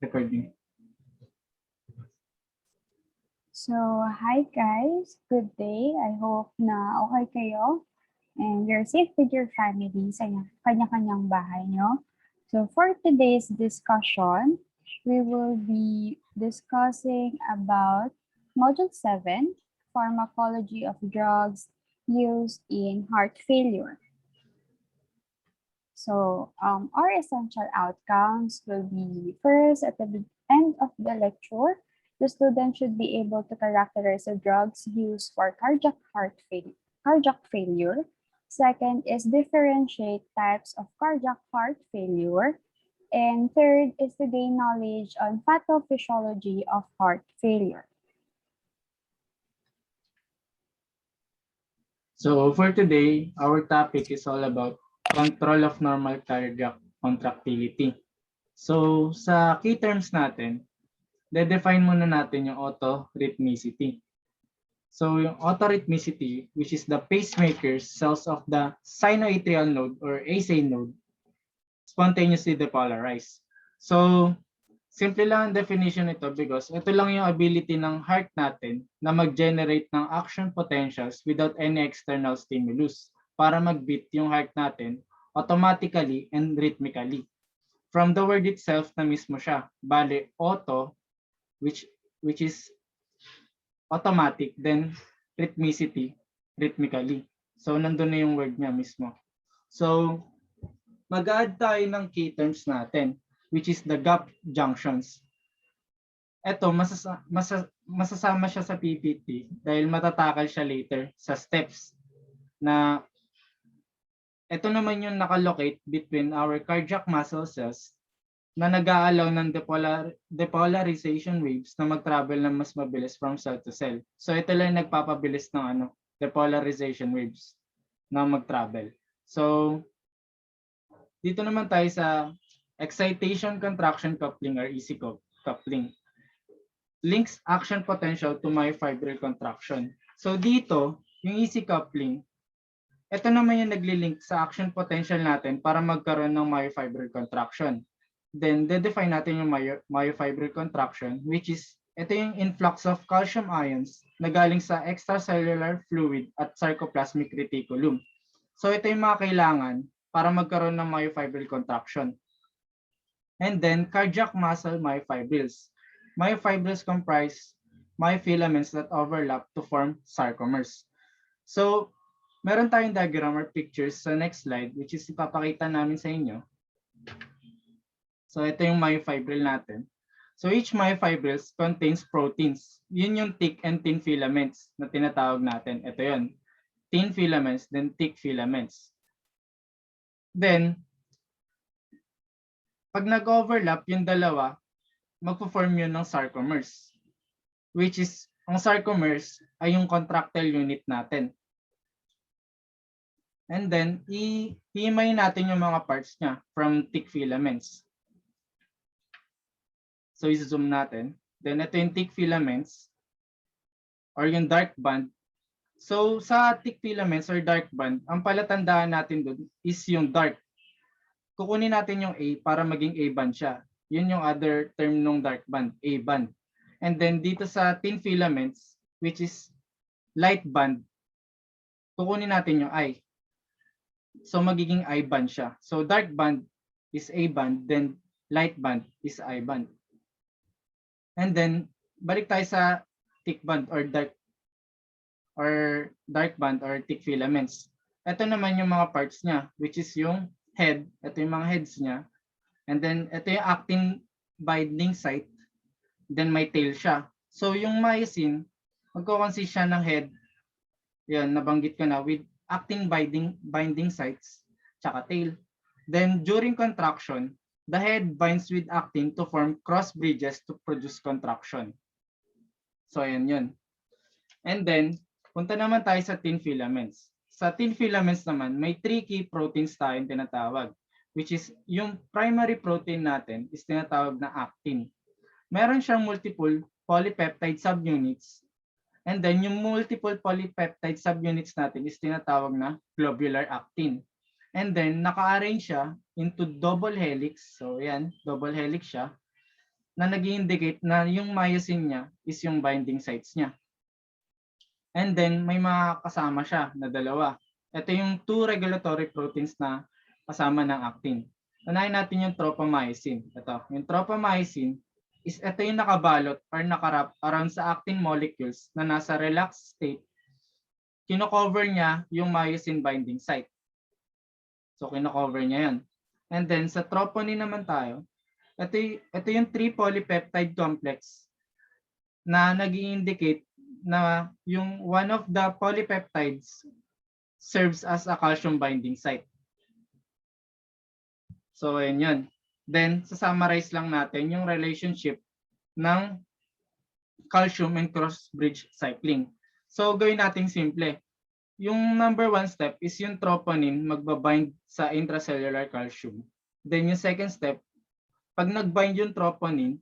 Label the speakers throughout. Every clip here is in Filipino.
Speaker 1: recording.
Speaker 2: So, hi guys, good day. I hope na okay kayo and you're safe with your family sa kanya-kanyang bahay nyo. So, for today's discussion, we will be discussing about Module 7, Pharmacology of Drugs Used in Heart Failure. So, our essential outcomes will be first, at the end of the lecture, the student should be able to characterize the drugs used for cardiac failure. Second is differentiate types of cardiac heart failure. And third is to gain knowledge on pathophysiology of heart failure.
Speaker 1: So for today, our topic is all about control of normal cardiac contractility. So sa key terms natin, de-define muna natin yung autorhythmicity. So yung autorhythmicity, which is the pacemaker's cells of the sinoatrial node or AC node, spontaneously depolarize. So simple lang ang definition nito because ito lang yung ability ng heart natin na mag-generate ng action potentials without any external stimulus para mag-beat yung heart natin automatically and rhythmically. From the word itself na mismo siya, bale auto, which is automatic, then rhythmicity, rhythmically. So nandun na yung word niya mismo. So mag-add tayo ng key terms natin, which is the gap junctions. Ito, masasama siya sa PPT dahil matatakal siya later sa steps na ito naman yung nakalocate between our cardiac muscle cells na nag-aalaw ng depolarization waves na mag-travel ng mas mabilis from cell to cell. So ito lang nagpapabilis ng depolarization waves na mag-travel. So dito naman tayo sa excitation contraction coupling or EC coupling. Links action potential to myofibril contraction. So dito, yung EC coupling, ito naman yung nagli-link sa action potential natin para magkaroon ng myofibril contraction. Then, de-define natin yung myofibril contraction, which is, ito yung influx of calcium ions na galing sa extracellular fluid at sarcoplasmic reticulum. So ito yung mga kailangan para magkaroon ng myofibril contraction. And then, cardiac muscle myofibrils. Myofibrils comprise myofilaments that overlap to form sarcomers. So, meron tayong diagram or pictures sa next slide, which is ipapakita namin sa inyo. So, ito yung myofibril natin. So, each myofibrils contains proteins. Yun yung thick and thin filaments na tinatawag natin. Ito yun. Thin filaments, then thick filaments. Then, pag nag-overlap yung dalawa, magpo-form yun ng sarcomers. Which is, ang sarcomers ay yung contractile unit natin. And then, i-himay natin yung mga parts niya from thick filaments. So, i-zoom natin. Then, ito yung thick filaments or yung dark band. So, sa thick filaments or dark band, ang palatandaan natin doon is yung dark. Kukunin natin yung A para maging A band siya. Yun yung other term ng dark band, A band. And then dito sa thin filaments, which is light band, kukunin natin yung I. So magiging I band siya. So dark band is A band, then light band is I band. And then balik tayo sa thick band or dark band or thick filaments. Ito naman yung mga parts niya, which is yung head. Ito yung mga heads niya. And then ito yung actin binding site. Then may tail siya. So yung myosin, magkoconsist siya ng head. Yan, nabanggit ko na with actin binding sites tsaka tail. Then during contraction, the head binds with actin to form cross bridges to produce contraction. So ayan yun. And then punta naman tayo sa thin filaments. Sa thin filaments naman, may 3 key proteins tayong tinatawag, which is yung primary protein natin is tinatawag na actin. Meron siyang multiple polypeptide subunits. And then yung multiple polypeptide subunits natin is tinatawag na globular actin. And then naka-arrange siya into double helix. So yan, double helix siya na nag-indicate na yung myosin niya is yung binding sites niya. And then may mga kasama siya na dalawa. Ito yung 2 regulatory proteins na kasama ng actin. Unahin natin yung tropomyosin. Ito, yung tropomyosin is ito yung nakabalot or nakarap around sa actin molecules na nasa relaxed state. Kino-cover niya yung myosin binding site. So kino-cover niya yan. And then sa troponin naman tayo, ito yung 3 polypeptide complex na nag-i-indicate na yung one of the polypeptides serves as a calcium binding site. So ayun yun. Then summarize lang natin yung relationship ng calcium and cross-bridge cycling. So gawin natin simple. Yung number 1 step is yung troponin magbabind sa intracellular calcium. Then yung second step, pag nag-bind yung troponin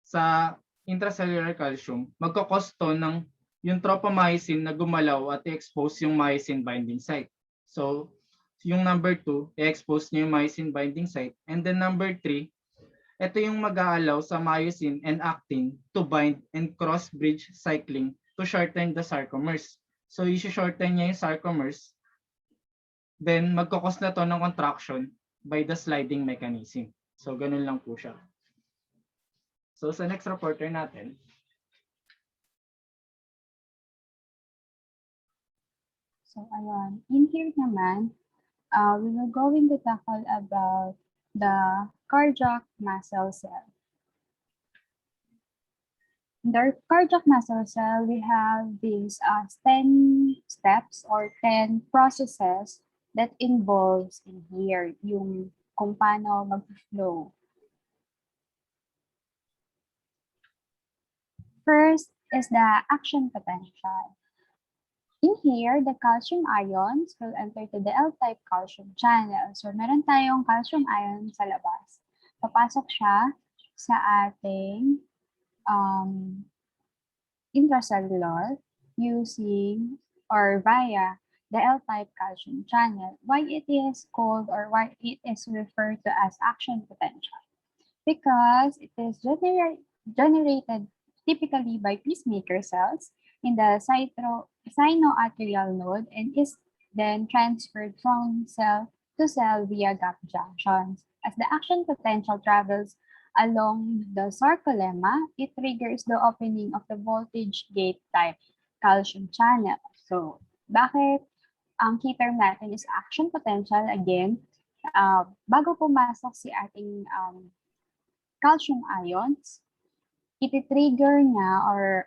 Speaker 1: sa intracellular calcium, magkakos to ng yung tropomyosin na gumalaw at i-expose yung myosin binding site. So, yung number 2, i-expose niya yung myosin binding site. And then number 3, ito yung mag-aalaw sa myosin and actin to bind and cross-bridge cycling to shorten the sarcomers. So, i-shorten niya yung sarcomers. Then, magkakos na to ng contraction by the sliding mechanism. So, ganun lang po siya. So, sa next reporter natin.
Speaker 2: So, ayun. In here naman, we will going to tackle about the cardiac muscle cell. In the cardiac muscle cell, we have these 10 steps or 10 processes that involves in here yung kung paano mag-flow. First is the action potential. In here, the calcium ions will enter to the L-type calcium channel. So, meron tayong calcium ion sa labas. Papasok siya sa ating intracellular using or via the L-type calcium channel. Why it is called or why it is referred to as action potential? Because it is generated typically by pacemaker cells in the sinoatrial node and is then transferred from cell to cell via gap junctions. As the action potential travels along the sarcolemma, it triggers the opening of the voltage gate type calcium channel. So, bakit ang key term natin is action potential? Again, bago pumasok si ating calcium ions, iti-trigger niya or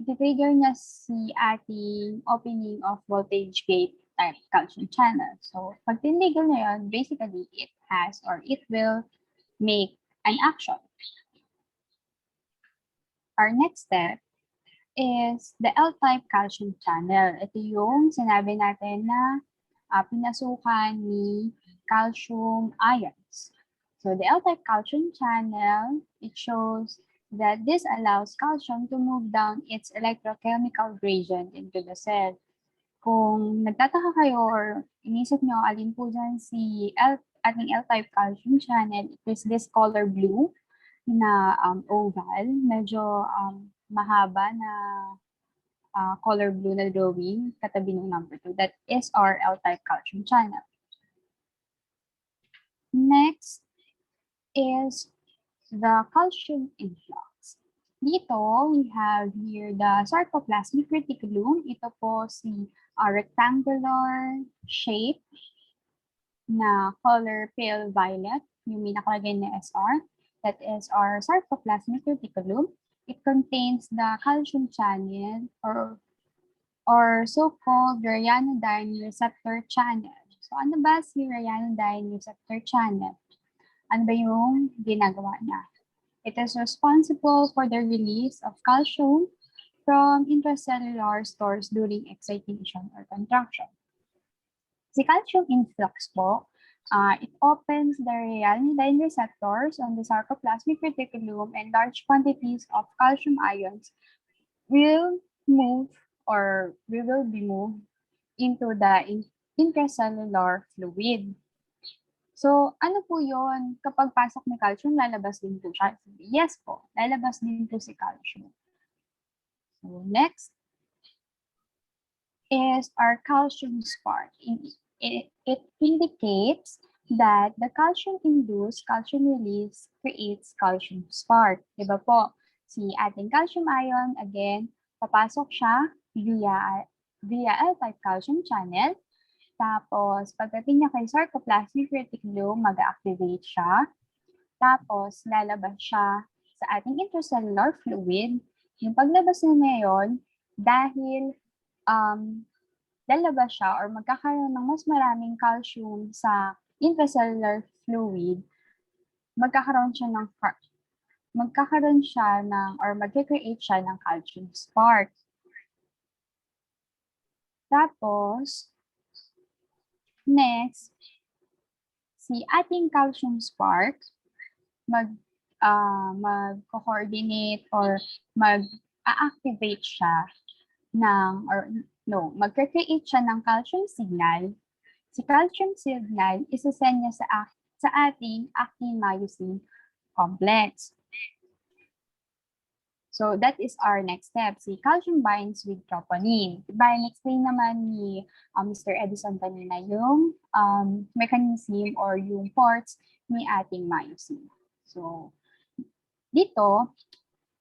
Speaker 2: iti-trigger niya si ating opening of voltage gate type calcium channel. So, pag tinigil na yun, basically, it has or it will make an action. Our next step is the L-type calcium channel. Ito yung sinabi natin na pinasukan ni calcium ions. So the L-type calcium channel, it shows that this allows calcium to move down its electrochemical gradient into the cell. Kung nagtataka kayo or inisip nyo alin po dyan si ating L-type calcium channel, it is this color blue na oval, medyo mahaba na color blue na drawing katabi ng number 2. That is our L-type calcium channel. Next is the calcium influx. Dito, we have here the sarcoplasmic reticulum. Ito po si rectangular shape na color pale violet, yung may nakalagay na SR. That is our sarcoplasmic reticulum. It contains the calcium channel or so-called ryanodine receptor channel. So ano ba si ryanodine receptor channel? Ano ba yung ginagawa niya? It is responsible for the release of calcium from intracellular stores during excitation or contraction. Si calcium influx po, it opens the ryanodine receptors on the sarcoplasmic reticulum and large quantities of calcium ions will be moved into the intracellular fluid. So, ano po yun? Kapag pasok ni calcium, lalabas din po siya. Yes po, lalabas din po si calcium. So, next is our calcium spark. It indicates that the calcium-induced calcium release creates calcium spark. Diba po? Si ating calcium ion, again, papasok siya via L-type calcium channel. Tapos, pagdating niya kay sarcoplasmic reticulum, mag-activate siya. Tapos, lalabas siya sa ating intracellular fluid. Yung paglabas na ngayon, dahil lalabas siya or magkakaroon ng mas maraming calcium sa intracellular fluid, magkakaroon siya ng or magke-create siya ng calcium spark. Tapos, next, si ating calcium spark, mag-coordinate or mag-activate siya magkakreate siya ng calcium signal. Si calcium signal, isasend niya sa ating actin-myosin complex. So that is our next step. Si calcium binds with troponin. Diba, in-explain naman ni Mr. Edison kanina yung mechanism or yung ports ni ating myosin. So, dito,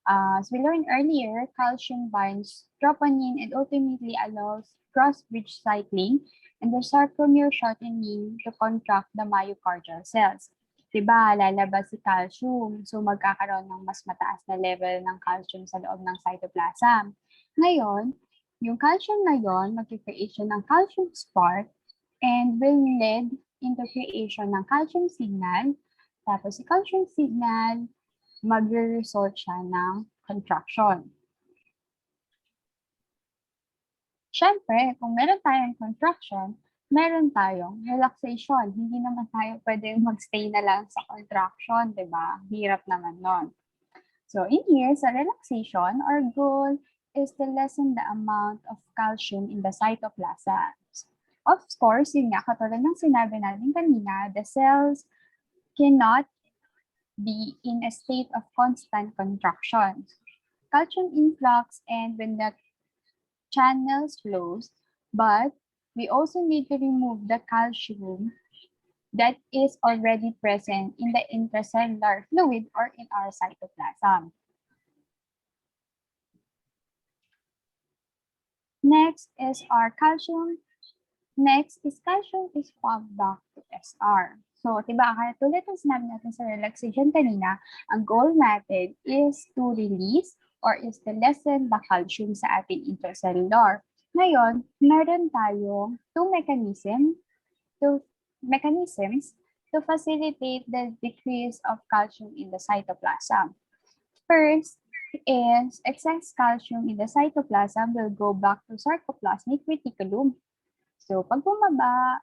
Speaker 2: as we learned earlier, calcium binds troponin and ultimately allows cross-bridge cycling and the sarcomere shortening to contract the myocardial cells. Diba, lalabas si calcium. So, magkakaroon ng mas mataas na level ng calcium sa loob ng cytoplasm. Ngayon, yung calcium na yon, mag-create siya ng calcium spark and will lead into creation ng calcium signal. Tapos, si calcium signal, magre-result siya ng contraction. Siyempre, kung meron tayong contraction, meron tayong relaxation. Hindi naman tayo pwedeng magstay na lang sa contraction, di ba? Hirap naman nun. So in here, sa relaxation, our goal is to lessen the amount of calcium in the cytoplasm. Of course, yun nga, katulad ng sinabi natin kanina, the cells cannot be in a state of constant contraction. Calcium influx and when the channels closed, but we also need to remove the calcium that is already present in the intracellular fluid or in our cytoplasm. Next is our calcium. Next is calcium is pumped back to SR. So, diba, tulad ng sinabi natin sa relaxation kanina, ang goal natin is to release or is to lessen the calcium sa ating intracellular. Ngayon, meron tayong two mechanisms to facilitate the decrease of calcium in the cytoplasm. First is excess calcium in the cytoplasm will go back to sarcoplasmic reticulum. So, pag bumaba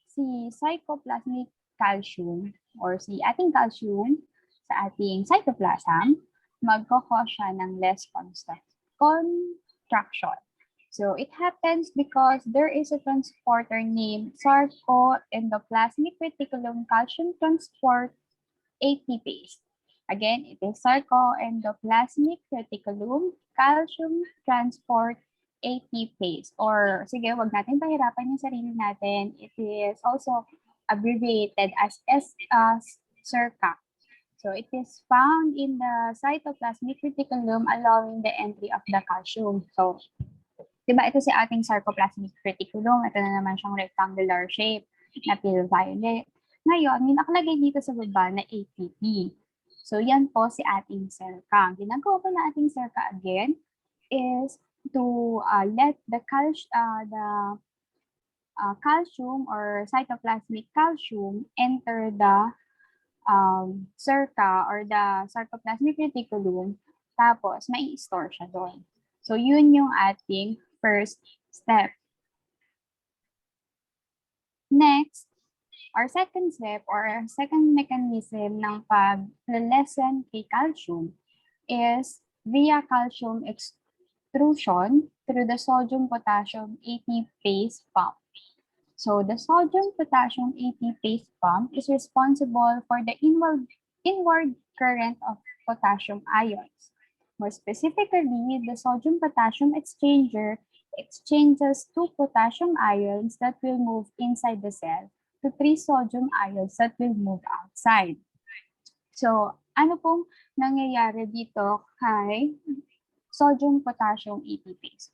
Speaker 2: si sarcoplasmic calcium or si ating calcium sa ating cytoplasm, magkakause siya ng less contraction. So it happens because there is a transporter named sarcoendoplasmic reticulum calcium transport ATPase. Again, it is sarcoendoplasmic reticulum calcium transport ATPase. Or sige, wag natin pahirapan yung sarili natin. It is also abbreviated as SRCA. So it is found in the cytoplasmic reticulum allowing the entry of the calcium. So, diba ito si ating sarcoplasmic reticulum. Ito na naman siyang rectangular shape na pale violet. Ngayon, may nakalagay dito sa baba na ATP. So, yan po si ating CELCA. Ang ginagawa po na ating CELCA again is to let the calcium or cytoplasmic calcium enter the CELCA or the sarcoplasmic reticulum, tapos may store siya doon. So, yun yung ating first step. Next, our second step or our second mechanism ng pag-lessen kay calcium is via calcium extrusion through the sodium-potassium ATPase pump. So the sodium-potassium ATPase pump is responsible for the inward current of potassium ions. More specifically, the sodium-potassium exchanger exchanges two potassium ions that will move inside the cell to three sodium ions that will move outside. So, ano pong nangyayari dito kay sodium-potassium ATPase?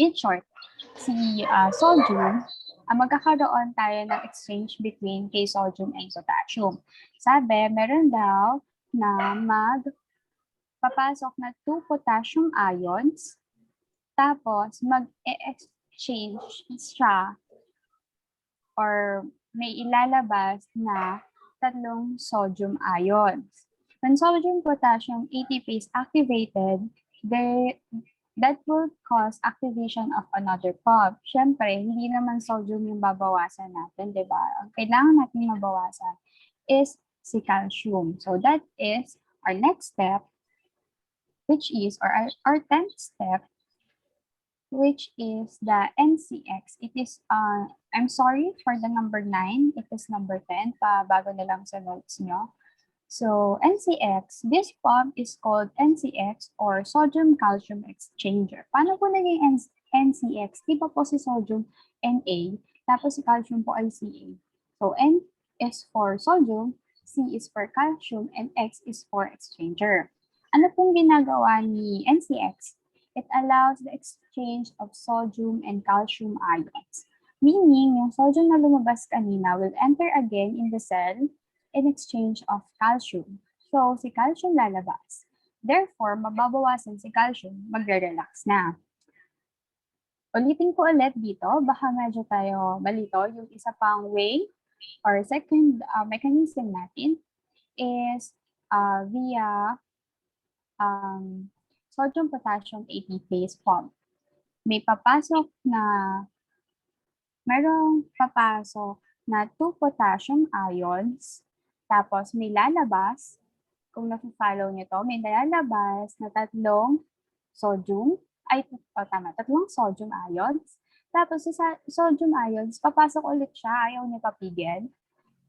Speaker 2: In short, si sodium, magkakaroon tayo ng exchange between kay sodium and potassium. Sabi, meron daw na magpapasok na 2 potassium ions, tapos mag-exchange siya or may ilalabas na tatlong sodium ions. When sodium-potassium ATPase activated, that will cause activation of another pump. Siyempre, hindi naman sodium yung babawasan natin, di ba? Ang kailangan natin mabawasan is si calcium. So that is our next step, which is, or our 10th step, which is the NCX. It is, I'm sorry for the number 9, it is number 10, bago na lang sa notes nyo. So NCX, this pump is called NCX or sodium calcium exchanger. Paano po naging NCX? Di ba po si sodium Na, tapos si calcium po ay Ca. So N is for sodium, C is for calcium, and X is for exchanger. Ano pong ginagawa ni NCX? It allows the exchange of sodium and calcium ions. Meaning, yung sodium na lumabas kanina will enter again in the cell in exchange of calcium. So, si calcium lalabas. Therefore, mababawasan si calcium, magre-relax na. Ulitin ko ulit dito, baka medyo tayo malito. Yung isa pang way or second mechanism natin is via sodium-potassium ATPase pump. Merong papasok na 2 potassium ions. Tapos may lalabas, kung nafe-follow nyo to, may lalabas na tatlong sodium ions. Tapos sa sodium ions, papasok ulit siya, ayaw niya papigil.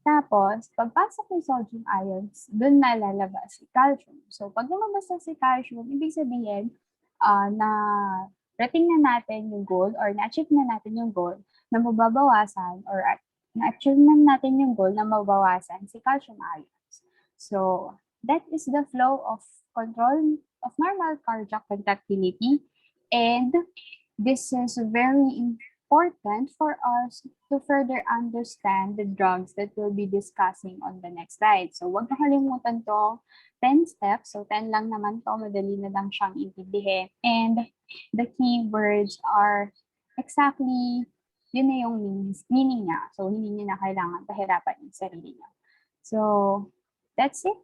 Speaker 2: Tapos, pagpasok ng sodium ions, dun na lalabas si calcium. So, pag lumabas na si calcium, ibig sabihin na rating na natin yung goal or na-achieve na natin yung goal na mababawasan or na-achieve na natin yung goal na mabawasan si calcium ions. So, that is the flow of control of normal cardiac contractility, and this is very important for us to further understand the drugs that we'll be discussing on the next slide. So, huwag nakalimutan to 10 steps. So, 10 lang naman to. Madali na lang siyang intindihin. And the key words are exactly, yun na yung meaning niya. So, hindi niya na kailangan pahirapan yung sarili niya. So, that's it.